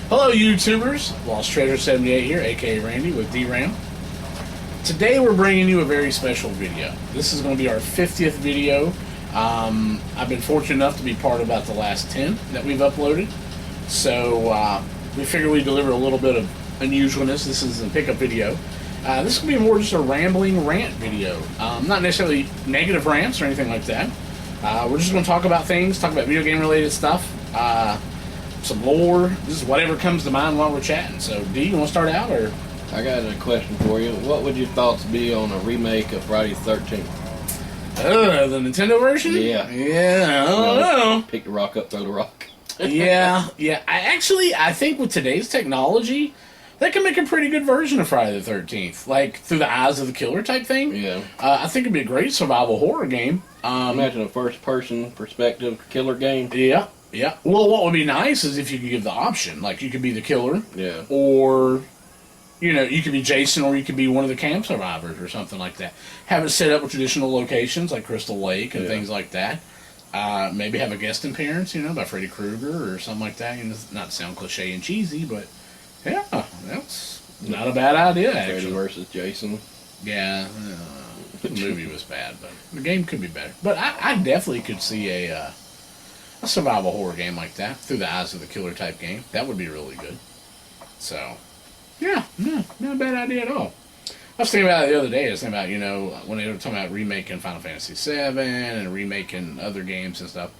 Hello, YouTubers. Lost Treasure 78 here, aka Randy with DRAM. Today we're bringing you a very special video. This is going to be our 50th video. I've been fortunate enough to be part of about the last 10 that we've uploaded. So we figured we'd deliver a little bit of unusualness. This is a pickup video. This will be more just a rambling rant video. Not necessarily negative rants or anything like that. We're just going to talk about things, talk about video game related stuff. Some lore, this is whatever comes to mind while we're chatting. So, D, you want to start out, or? I got a question for you. What would your thoughts be on a remake of Friday the 13th? The Nintendo version? Yeah. Yeah, I don't know. Pick the rock up, throw the rock. yeah. I think with today's technology, they can make a pretty good version of Friday the 13th. Like, through the eyes of the killer type thing. Yeah. I think it'd be a great survival horror game. Imagine a first-person perspective killer game. Yeah. Yeah. Well, what would be nice is if you could give the option. Like, you could be the killer. Yeah. Or, you know, you could be Jason, or you could be one of the camp survivors or something like that. Have it set up with traditional locations like Crystal Lake and things like that. Maybe have a guest appearance, you know, by Freddy Krueger or something like that. You know, not to sound cliche and cheesy, but yeah, that's not a bad idea, actually. Freddy versus Jason. Yeah. The movie was bad, but the game could be better. But I definitely could see a survival horror game like that through the eyes of the killer type game. That would be really good. So, yeah, no, not a bad idea at all. I was thinking about it the other day. I was thinking about, you know, when they were talking about remaking Final Fantasy VII and remaking other games and stuff.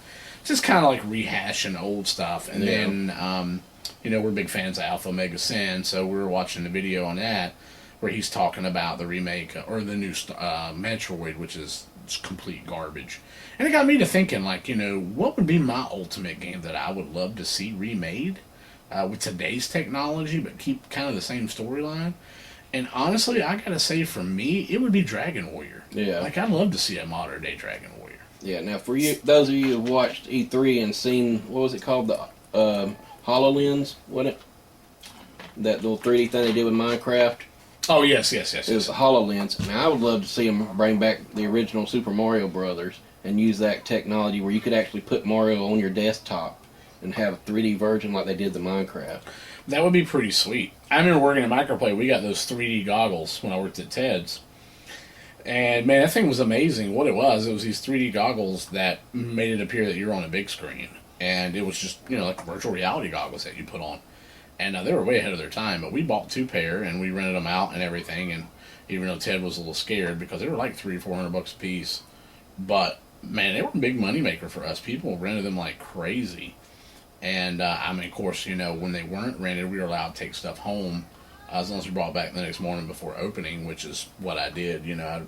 Just kind of like rehashing old stuff. And then, you know, we're big fans of Alpha Omega Sin, so we were watching the video on that where he's talking about the remake or the new Metroid, which is complete garbage. And it got me to thinking, like, you know, what would be my ultimate game that I would love to see remade with today's technology, but keep kind of the same storyline? And honestly, I gotta say, for me, it would be Dragon Warrior. Yeah. Like, I'd love to see a modern day Dragon Warrior. Yeah. Now, for you, those of you who've watched E3 and seen, what was it called, the HoloLens, wasn't it? That little 3D thing they did with Minecraft. Oh, yes. It was the HoloLens. Now, I would love to see them bring back the original Super Mario Brothers and use that technology where you could actually put Mario on your desktop and have a 3D version like they did the Minecraft. That would be pretty sweet. I remember working at Microplay. We got those 3D goggles when I worked at Ted's. And, man, that thing was amazing. What it was these 3D goggles that made it appear that you're on a big screen. And it was just, you know, like virtual reality goggles that you put on. And they were way ahead of their time, but we bought 2 pair and we rented them out and everything. And even though Ted was a little scared because they were like $300 or $400 a piece, but man, they were a big money maker for us. People rented them like crazy. And I mean, of course, you know, when they weren't rented, we were allowed to take stuff home as long as we brought it back the next morning before opening, which is what I did. You know,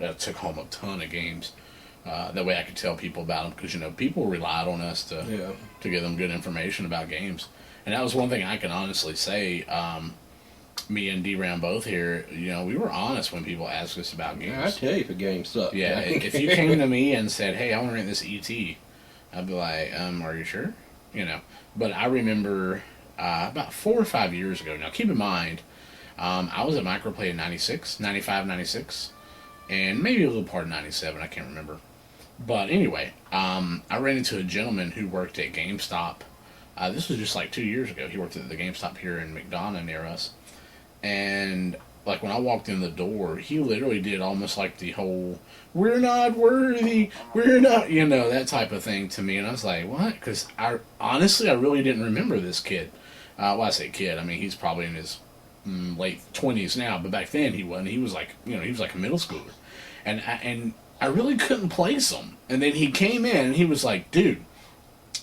I took home a ton of games. That way I could tell people about them because, you know, people relied on us to give them good information about games. And that was one thing I can honestly say. Me and DRAM both here, you know, we were honest when people asked us about games. I tell you if a game sucked. Yeah, if you came to me and said, hey, I want to rent this ET, I'd be like, are you sure? You know, but I remember about 4 or 5 years ago. Now, keep in mind, I was at Microplay in 95, 96, and maybe a little part of 97, I can't remember. But anyway, I ran into a gentleman who worked at GameStop. This was just like 2 years ago. He worked at the GameStop here in McDonough near us. And, like, when I walked in the door, he literally did almost like the whole, we're not worthy, we're not, you know, that type of thing to me. And I was like, what? Because honestly, I really didn't remember this kid. Well, I say kid, I mean, he's probably in his late 20s now, but back then he wasn't. He was like, you know, he was like a middle schooler. And I really couldn't place him. And then he came in and he was like, dude,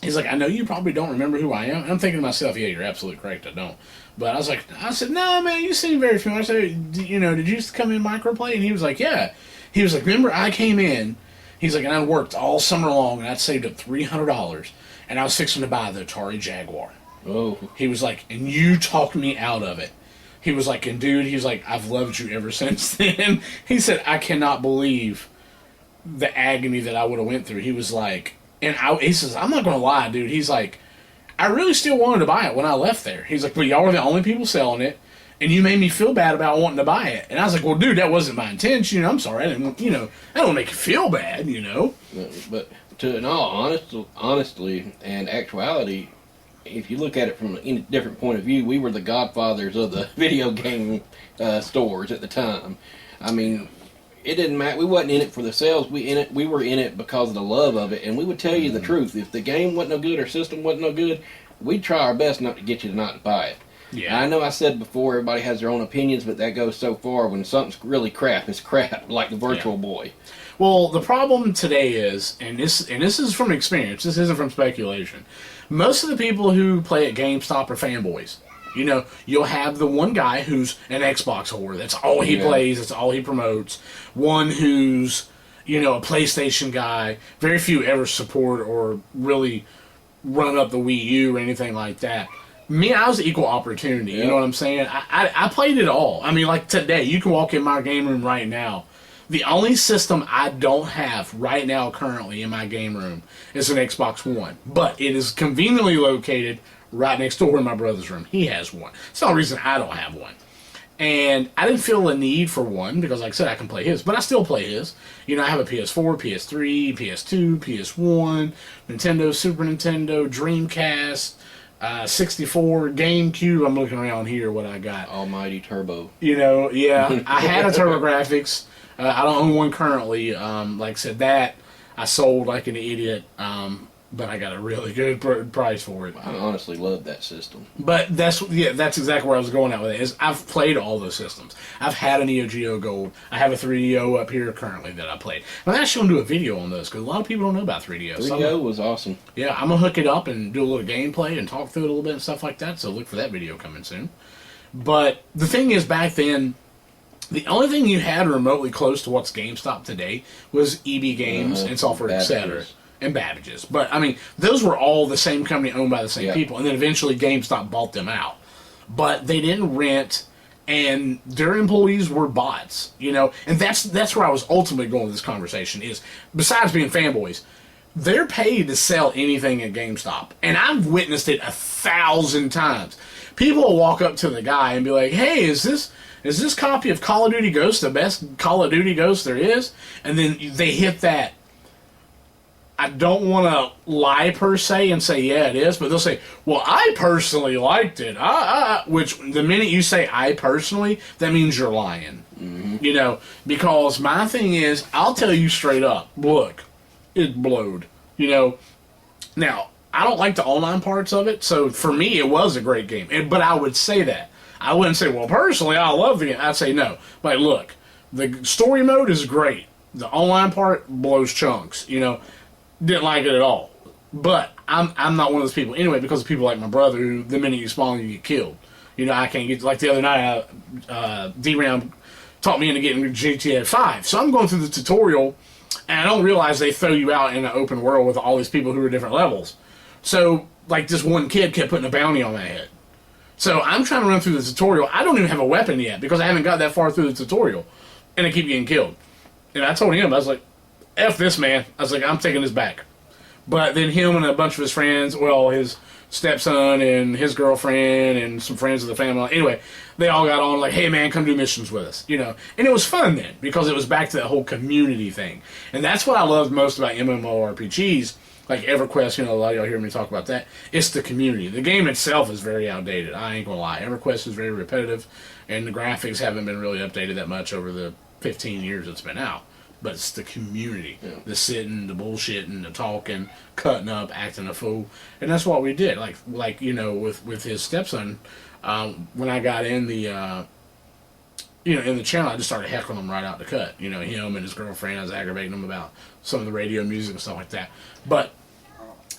he's like, I know you probably don't remember who I am. And I'm thinking to myself, yeah, you're absolutely correct, I don't. But I said, no, man, you seem very familiar. I said, you know, did you used to come in Microplay? And he was like, yeah. He was like, remember, I came in. He's like, and I worked all summer long, and I'd saved up $300, and I was fixing to buy the Atari Jaguar. Oh. He was like, and you talked me out of it. He was like, and dude, he was like, I've loved you ever since then. He said, I cannot believe the agony that I would have went through. He was like, he says, I'm not going to lie, dude. He's like, I really still wanted to buy it when I left there. He's like, but y'all were the only people selling it, and you made me feel bad about wanting to buy it. And I was like, well, dude, that wasn't my intention. You know, I'm sorry. I didn't, you know, I don't make you feel bad, you know. But in all honestly and actuality, if you look at it from a different point of view, we were the godfathers of the video game stores at the time. I mean, it didn't matter. We wasn't in it for the sales. We were in it because of the love of it, and we would tell you the truth. If the game wasn't no good or system wasn't no good, we'd try our best not to get you to not to buy it. Yeah. And I know I said before everybody has their own opinions, but that goes so far. When something's really crap, it's crap, like the Virtual Boy. Well, the problem today is, and this is from experience. This isn't from speculation. Most of the people who play at GameStop are fanboys. You know, you'll have the one guy who's an Xbox whore. That's all he plays. That's all he promotes. One who's, you know, a PlayStation guy. Very few ever support or really run up the Wii U or anything like that. Me, I was equal opportunity. You know what I'm saying? I played it all. I mean, like today, you can walk in my game room right now. The only system I don't have right now currently in my game room is an Xbox One. But it is conveniently located right next door in my brother's room. He has one. It's the only reason I don't have one. And I didn't feel a need for one because, like I said, I can play his. But I still play his. You know, I have a PS4, PS3, PS2, PS1, Nintendo, Super Nintendo, Dreamcast, 64, GameCube. I'm looking around here what I got. Almighty Turbo. You know, yeah. I had a TurboGrafx. I don't own one currently. Like I said, that I sold like an idiot. But I got a really good price for it. I honestly love that system. But that's exactly where I was going at with it. Is I've played all those systems. I've had a Neo Geo Gold. I have a 3DO up here currently that I played. I'm actually going to do a video on this because a lot of people don't know about 3DO. 3DO was awesome. Yeah, I'm going to hook it up and do a little gameplay and talk through it a little bit and stuff like that. So look for that video coming soon. But the thing is, back then, the only thing you had remotely close to what's GameStop today was EB Games and Software Etc. And Babbage's. But, I mean, those were all the same company owned by the same people. And then eventually GameStop bought them out. But they didn't rent, and their employees were bots, you know. And that's where I was ultimately going with this conversation is, besides being fanboys, they're paid to sell anything at GameStop. And I've witnessed it 1,000 times. People will walk up to the guy and be like, hey, is this copy of Call of Duty Ghosts the best Call of Duty Ghost there is? And then they hit that. I don't want to lie per se and say, yeah, it is, but they'll say, well, I personally liked it. Which, the minute you say I personally, that means you're lying. Mm-hmm. You know, because my thing is, I'll tell you straight up, look, it blowed. You know, now, I don't like the online parts of it, so for me, it was a great game. But I would say that. I wouldn't say, well, personally, I love the game. I'd say, no. Like, look, the story mode is great. The online part blows chunks, you know. Didn't like it at all. But I'm not one of those people. Anyway, because of people like my brother, who the minute you spawn, you get killed. You know, I can't get... Like the other night, D-Ram taught me into getting GTA 5. So I'm going through the tutorial, and I don't realize they throw you out in an open world with all these people who are different levels. So, like, this one kid kept putting a bounty on my head. So I'm trying to run through the tutorial. I don't even have a weapon yet, because I haven't got that far through the tutorial. And I keep getting killed. And I told him, I was like, F this, man. I was like, I'm taking this back. But then him and a bunch of his friends, well, his stepson and his girlfriend and some friends of the family, anyway, they all got on like, hey, man, come do missions with us, you know. And it was fun then, because it was back to that whole community thing. And that's what I loved most about MMORPGs, like EverQuest, you know, a lot of y'all hear me talk about that. It's the community. The game itself is very outdated. I ain't gonna lie. EverQuest is very repetitive, and the graphics haven't been really updated that much over the 15 years it's been out. But it's the community, the sitting, the bullshitting, the talking, cutting up, acting a fool, and that's what we did. Like you know, with his stepson, when I got in the, in the channel, I just started heckling him right out the cut. You know, him and his girlfriend, I was aggravating him about some of the radio music and stuff like that. But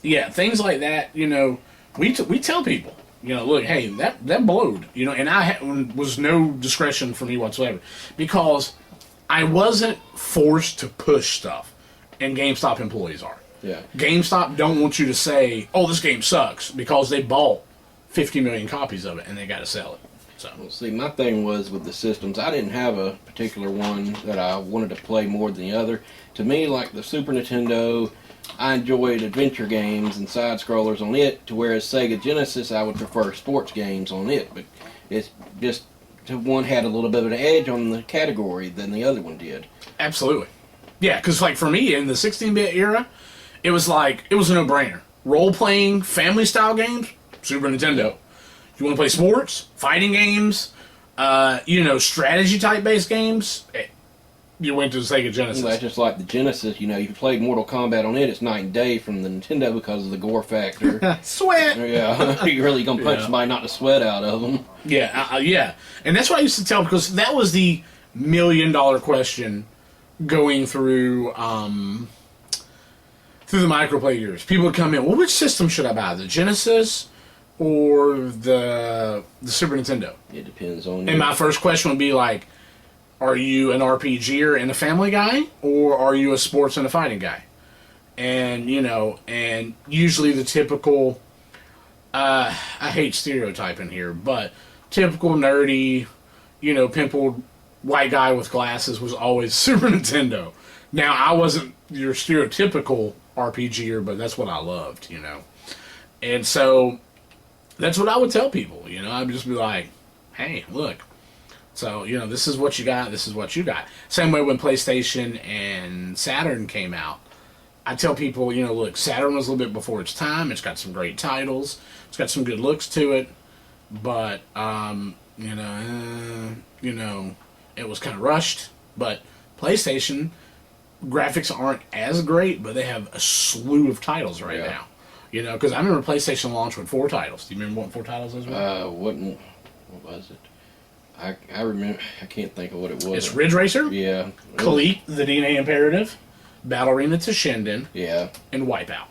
yeah, things like that. You know, we tell people. You know, look, hey, that blowed. You know, and was no discretion for me whatsoever because I wasn't forced to push stuff, and GameStop employees are. Yeah. GameStop don't want you to say, "Oh, this game sucks," because they bought 50 million copies of it and they got to sell it. So, well, see, my thing was with the systems, I didn't have a particular one that I wanted to play more than the other. To me, like the Super Nintendo, I enjoyed adventure games and side scrollers on it. To whereas Sega Genesis, I would prefer sports games on it. But it's just one had a little bit of an edge on the category than the other one did. Absolutely. Yeah, because like for me in the 16-bit era, it was a no-brainer. Role-playing, family-style games, Super Nintendo. You want to play sports, fighting games, strategy type based games, you went to the Sega Genesis. Well, that's just like the Genesis. You played Mortal Kombat on it, it's night and day from the Nintendo because of the gore factor. Sweat! Yeah, you're really going to punch somebody, knock the sweat out of them. Yeah, yeah. And that's what I used to tell, because that was the $1 million question going through the microplay years. People would come in, well, which system should I buy? The Genesis or the Super Nintendo? It depends on you. And my first question would be like, are you an RPGer and a family guy, or are you a sports and a fighting guy? And, and usually the typical, I hate stereotyping here, but typical nerdy, pimpled white guy with glasses was always Super Nintendo. Now, I wasn't your stereotypical RPGer, but that's what I loved, And so, that's what I would tell people, I'd just be like, hey, look. So, this is what you got, this is what you got. Same way when PlayStation and Saturn came out. I tell people, look, Saturn was a little bit before its time. It's got some great titles. It's got some good looks to it. But, it was kind of rushed. But PlayStation, graphics aren't as great, but they have a slew of titles right now. Because I remember PlayStation launched with 4 titles. Do you remember what 4 titles those were? What was it? I remember. I can't think of what it was. It's Ridge Racer. Yeah. Colette, the DNA Imperative, Battle Arena to Shinden. Yeah. And Wipeout.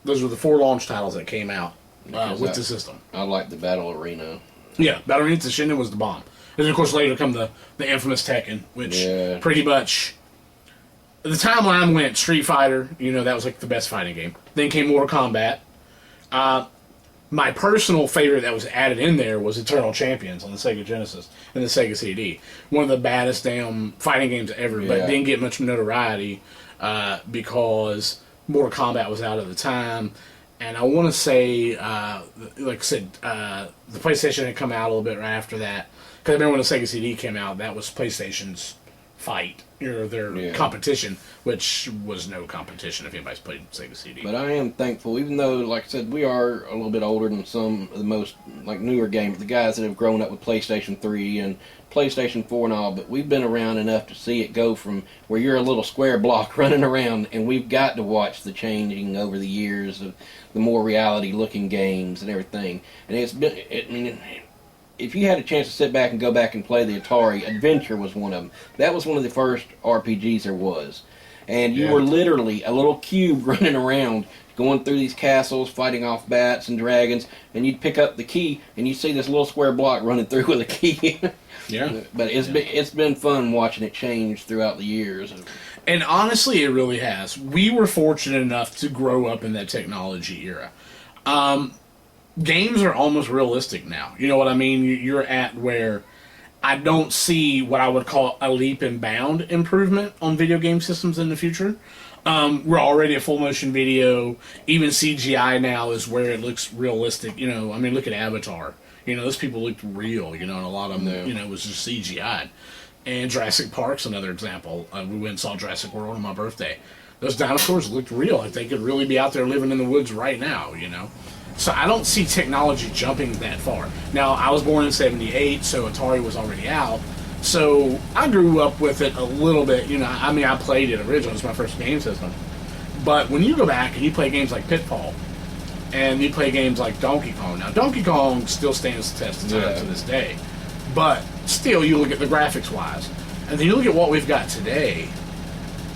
Those were the 4 launch titles that came out with the system. I like the Battle Arena. Yeah, Battle Arena to Shinden was the bomb. And then, of course, later come the infamous Tekken, which pretty much the timeline went Street Fighter. That was like the best fighting game. Then came Mortal Kombat. My personal favorite that was added in there was Eternal Champions on the Sega Genesis and the Sega CD. One of the baddest damn fighting games ever, but didn't get much notoriety because Mortal Kombat was out at the time. And I want to say, like I said, the PlayStation had come out a little bit right after that. Because I remember when the Sega CD came out, that was PlayStation's fight, their competition, which was no competition if anybody's played Sega CD. But I am thankful, even though, like I said, we are a little bit older than some of the most newer gamers, the guys that have grown up with PlayStation 3 and PlayStation 4 and all, but we've been around enough to see it go from where you're a little square block running around, and we've got to watch the changing over the years of the more reality-looking games and everything. And it's been, if you had a chance to sit back and go back and play the Atari, Adventure was one of them. That was one of the first RPGs there was. And you were literally a little cube running around, going through these castles, fighting off bats and dragons, and you'd pick up the key, and you'd see this little square block running through with a key. Yeah. But it's been fun watching it change throughout the years. And honestly, it really has. We were fortunate enough to grow up in that technology era. Games are almost realistic now. You know what I mean? You're at where I don't see what I would call a leap and bound improvement on video game systems in the future. We're already at full motion video. Even CGI now is where it looks realistic. Look at Avatar. Those people looked real, and a lot of them, was just CGI. And Jurassic Park's another example. We went and saw Jurassic World on my birthday. Those dinosaurs looked real. Like they could really be out there living in the woods right now, So I don't see technology jumping that far. Now, I was born in 78, so Atari was already out. So I grew up with it a little bit. I played it originally. It was my first game system. But when you go back and you play games like Pitfall, and you play games like Donkey Kong. Now, Donkey Kong still stands the test of time to this day. But still, you look at the graphics-wise. And then you look at what we've got today,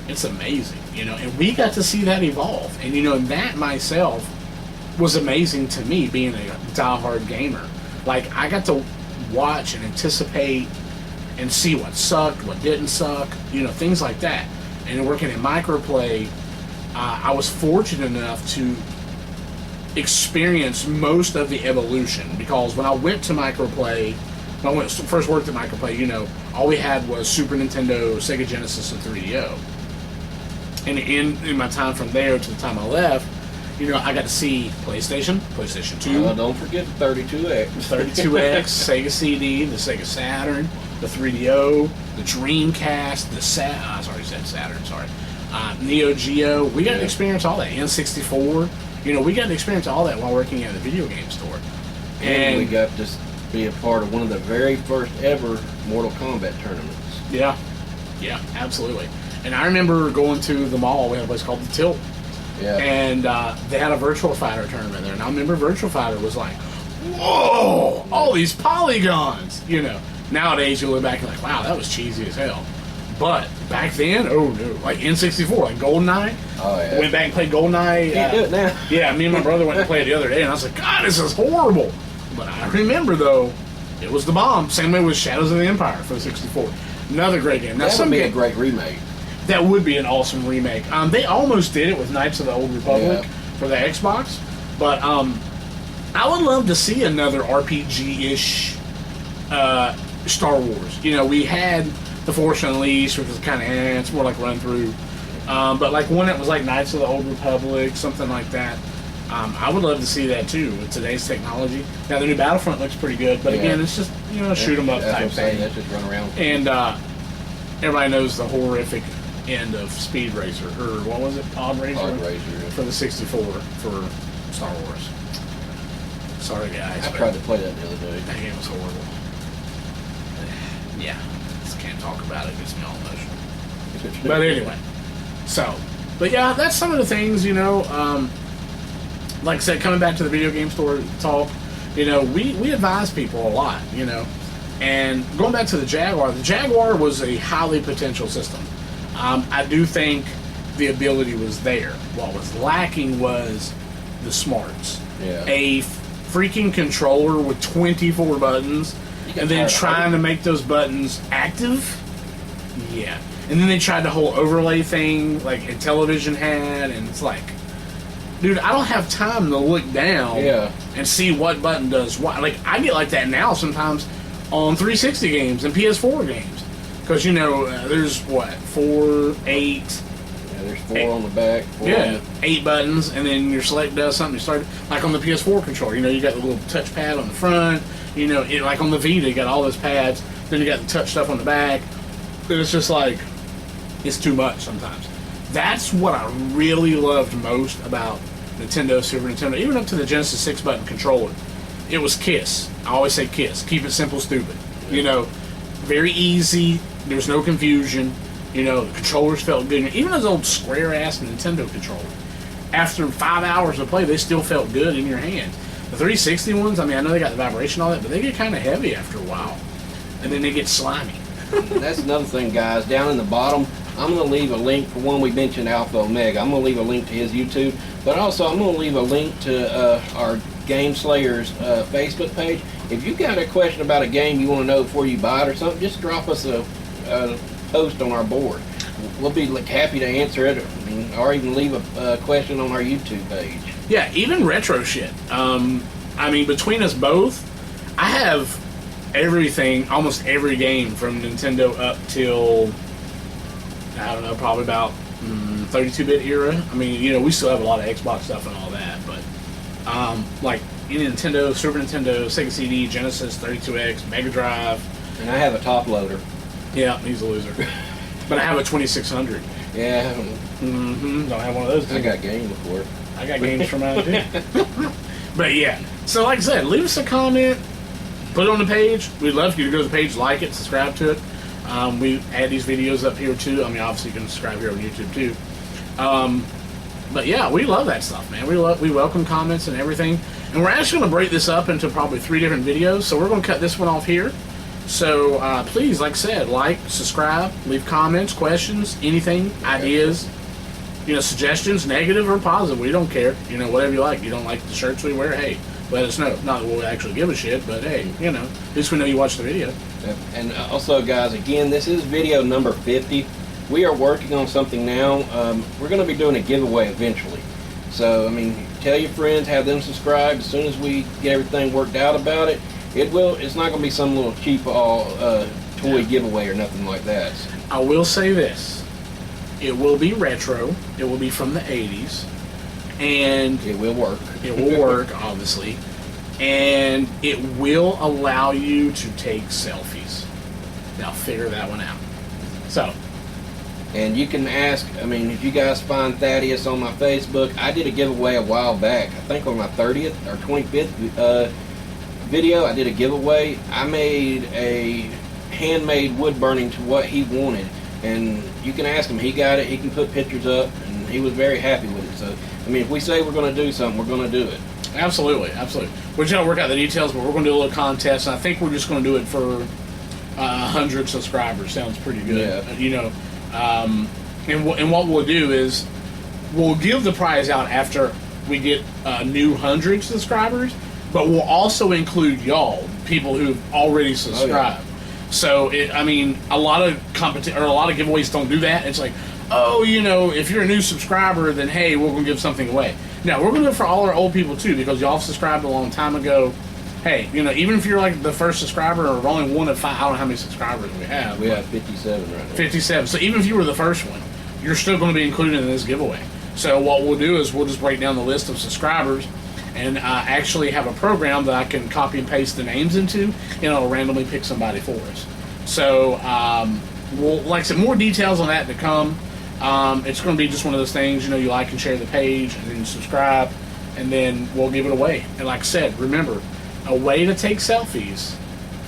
it's amazing, And we got to see that evolve. And, that myself was amazing to me, being a diehard gamer. Like, I got to watch and anticipate and see what sucked, what didn't suck, things like that. And working at Microplay, I was fortunate enough to experience most of the evolution, because when I went to Microplay, when I first worked at Microplay, all we had was Super Nintendo, Sega Genesis, and 3DO. And in my time from there to the time I left, I got to see PlayStation 2. Don't forget the 32X. 32X, Sega CD, the Sega Saturn, the 3DO, the Dreamcast, Saturn, Neo Geo. We got to experience all that. N64. You know, we got to experience all that while working at the video game store. And we got to be a part of one of the very first ever Mortal Kombat tournaments. Yeah, absolutely. And I remember going to the mall. We had a place called the Tilt. Yeah. And they had a Virtual Fighter tournament there. And I remember Virtual Fighter was like, whoa, all these polygons. You know, nowadays you look back and like, wow, that was cheesy as hell. But back then, oh no, like N64, like GoldenEye. Oh yeah. Went back and played GoldenEye. Can't do it now. Yeah, me and my brother went and played it the other day, and I was like, God, this is horrible. But I remember though, it was the bomb. Same way with Shadows of the Empire for the 64. Another great game. Now, That would be a great remake. that would be an awesome remake. They almost did it with Knights of the Old Republic for the Xbox, but I would love to see another RPG-ish Star Wars. You know, we had The Force Unleashed, which was kind of it's more like run through, but like one that was like Knights of the Old Republic, something like that. I would love to see that too with today's technology. Now the new Battlefront looks pretty good, but again, it's just shoot 'em up type thing. That's just run around. And everybody knows the horrific end of Speed Racer, or what was it, Pod Racer? Pod Racer. For the 64 for Star Wars. Sorry guys, I but tried to play that the other day. that game was horrible. Yeah, just can't talk about it. It gets me all emotional. But anyway, but yeah, that's some of the things, like I said, coming back to the video game store talk, we advise people a lot, and going back to the Jaguar was a highly potential system. I do think the ability was there. What was lacking was the smarts. Yeah. A freaking controller with 24 buttons, and then trying to make those buttons active. Yeah. And then they tried the whole overlay thing like a television had, and it's like, dude, I don't have time to look down and see what button does what. Like, I get like that now sometimes on 360 games and PS4 games. Because, there's what, 4, 8. Yeah, there's 4 on the back. 8 buttons, and then your select does something. You start, like on the PS4 controller, you got the little touchpad on the front. Like on the Vita, you got all those pads. Then you got the touch stuff on the back. And it's just like, it's too much sometimes. That's what I really loved most about Nintendo, Super Nintendo, even up to the Genesis 6-button controller. It was KISS. I always say KISS. Keep it simple, stupid. Very easy. There's no confusion. The controllers felt good. Even those old square-ass Nintendo controllers, after 5 hours of play, they still felt good in your hand. The 360 ones, I know they got the vibration and all that, but they get kind of heavy after a while. And then they get slimy. That's another thing, guys. Down in the bottom, I'm going to leave a link for one we mentioned, Alpha Omega. I'm going to leave a link to his YouTube, but also I'm going to leave a link to our Game Slayers Facebook page. If you've got a question about a game you want to know before you buy it or something, just drop us a post on our board. We'll be happy to answer it, or even leave a question on our YouTube page. Yeah, even retro shit. Between us both, I have everything, almost every game from Nintendo up till, I don't know, probably about 32-bit era. We still have a lot of Xbox stuff and all that, but like Nintendo, Super Nintendo, Sega CD, Genesis, 32X, Mega Drive. And I have a top loader. Yeah, he's a loser. But I have a 2600. Yeah. Don't have one of those. I got games before. I got games from out too. But yeah, so like I said, leave us a comment, put it on the page. We'd love for you to go to the page, like it, subscribe to it. We add these videos up here too. Obviously you can subscribe here on YouTube too. But yeah, we love that stuff, man. We welcome comments and everything. And we're actually going to break this up into probably 3 different videos. So we're going to cut this one off here. So please, like I said, like, subscribe, leave comments, questions, anything, ideas, suggestions, negative or positive. We don't care. Whatever you like. You don't like the shirts we wear, hey, let us know. Not that we'll actually give a shit, but hey, at least we know you watched the video. Yep. And also, guys, again, this is video number 50. We are working on something now. We're going to be doing a giveaway eventually. So, tell your friends, have them subscribe. As soon as we get everything worked out about it, it's not going to be some little cheap toy giveaway or nothing like that. I will say this. It will be retro. It will be from the 80s. And it will work. It will work, obviously. And it will allow you to take selfies. Now, figure that one out. So, And you can ask, I mean, if you guys find Thaddeus on my Facebook, I did a giveaway a while back. I think on my 30th or 25th video, I did a giveaway. I made a handmade wood burning to what he wanted. And you can ask him, he got it, he can put pictures up, and he was very happy with it. So, I mean, if we say we're going to do something, we're going to do it. Absolutely, absolutely. We're just going to work out the details, but we're going to do a little contest, and I think we're just going to do it for 100 subscribers. Sounds pretty good. Yeah. You know, and what we'll do is we'll give the prize out after we get a new 100 subscribers, but we'll also include y'all, people who've already subscribed. Oh, yeah. So, I mean, a lot of a lot of giveaways don't do that. It's like, oh, you know, if you're a new subscriber, then hey, we're gonna give something away. Now we're gonna do it for all our old people too, because y'all subscribed a long time ago. Hey, you know, even if you're like the first subscriber or only one of 5, I don't know how many subscribers we have. We have 57 right now. 57. So even if you were the first one, you're still going to be included in this giveaway. So what we'll do is we'll just break down the list of subscribers and actually have a program that I can copy and paste the names into, and it'll randomly pick somebody for us. So, we'll, like I said, more details on that to come. It's going to be just one of those things, you know, you like and share the page, and then you subscribe, and then we'll give it away. And like I said, remember, a way to take selfies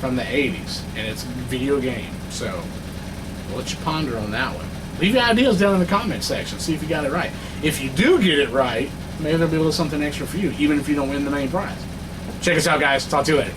from the 80s, and it's a video game. So, we'll let you ponder on that one. Leave your ideas down in the comment section. See if you got it right. If you do get it right, maybe there'll be a little something extra for you, even if you don't win the main prize. Check us out, guys. Talk to you later.